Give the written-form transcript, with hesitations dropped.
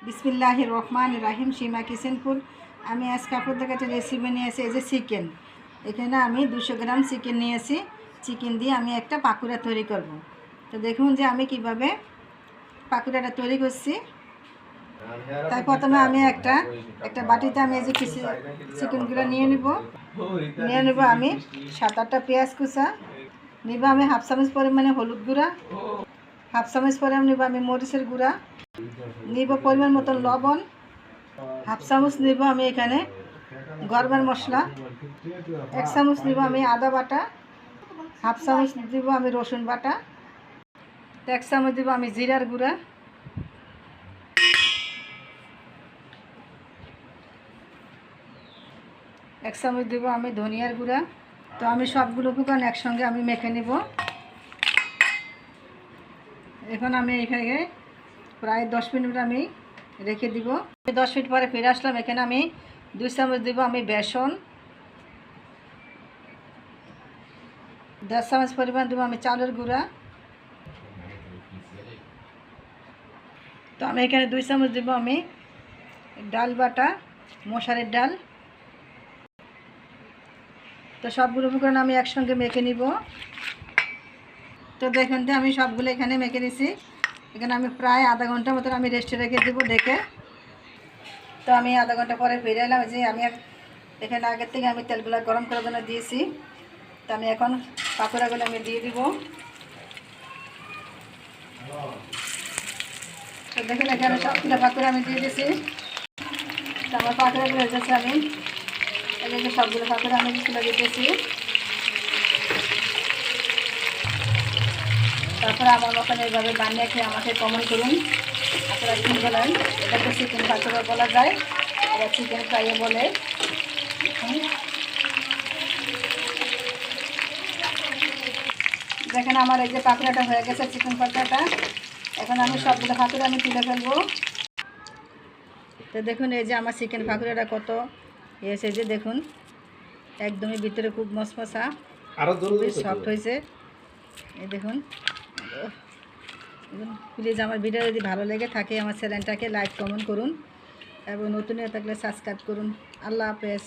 বিসমিল্লাহির রহমানির রহিম। সীমা কিচেনপুর। আমি আজকে আপনাদের কাছে রেসিপি নিয়েছি এই যে চিকেন। এখানে আমি 200 গ্রাম চিকেন নিয়েছি। চিকেন দিয়ে আমি একটা পাকুড়া তৈরি করব। তো দেখুন যে আমি কিভাবে পাকুড়াটা তৈরি করছি। তাই প্রথমে আমি একটা বাটিতে আমি এই যে চিকেনগুলো নিয়ে নেব। আমি 7-8টা পেঁয়াজ কুচা নিব। আমি হাফ চামচ পরিমাণে হলুদ গুঁড়া, হাফ চামচ পরিমাণ নিব আমি মরিচের গুঁড়া, নিব পরিমাণ মতন লবণ, হাফ চামচ নিব আমি এখানে গরমের মশলা, 1 চামচ নিব আমি আদা বাটা, হাফ চামচ দিব আমি রসুন বাটা, 1 চামচ দিব আমি জিরার গুঁড়া, 1 চামচ দিব আমি ধনিয়ার গুঁড়া। তো আমি সবগুলো উপকরণ একসঙ্গে আমি মেখে নেব। এখন আমি এখানে প্রায় 10 মিনিট আমি রেখে দিব। 10 মিনিট পরে ফিরে আসলাম। এখানে আমি 2 চামচ দিব আমি বেসন, 10 চামচ পরিমাণ দিব আমি চালের গুঁড়া। তো আমি এখানে 2 চামচ দিব আমি ডাল বাটা, মশারির ডাল। তো সবগুলো উপকরণ আমি একসঙ্গে মেখে নিব। তো দেখেন তো আমি সবগুলো এখানে মেখে নিছি। এখানে আমি প্রায় আধা ঘন্টা মতন আমি রেস্টে রেখে দেব ঢেকে। তো আমি আধা ঘন্টা পরে ফিরে এলাম। যে আমি এখানে আগের থেকে আমি তেলগুলো গরম করার জন্য দিয়েছি। তো আমি এখন পাকোড়াগুলো আমি দিয়ে দিব। তো দেখুন এখানে সবগুলো পাকোড়া আমি দিয়ে দিয়েছি। তো আমার পাকোড়াগুলো হয়ে যাচ্ছে। আমি এখানে সবগুলো পাকোড়া আমি তুলে দিতেছি। তারপরে আমার মতন এইভাবে বানিয়ে খেয়ে আমাকে কমেন্ট করুন আপনারা কী বলেন। এটাকে চিকেন পাকোড়া বলা যায়, আবার চিকেন ফ্রাইও বলে। দেখেন আমার এই যে পাকোড়াটা হয়ে গেছে, চিকেন পাকোড়াটা। এখন আমি সবগুলো পাকোড়া আমি তুলে ফেলবো। তো দেখুন এই যে আমার চিকেন পাকোড়াটা কত এসে, যে দেখুন একদমই ভিতরে খুব মশমশা, খুবই সফট হয়েছে। এই দেখুন। প্লিজ আমার ভিডিও যদি ভালো লেগে থাকে আমার চ্যানেলটাকে লাইক কমেন্ট করুন এবং নতুন হয়ে থাকলে সাবস্ক্রাইব করুন। আল্লাহ হাফেজ।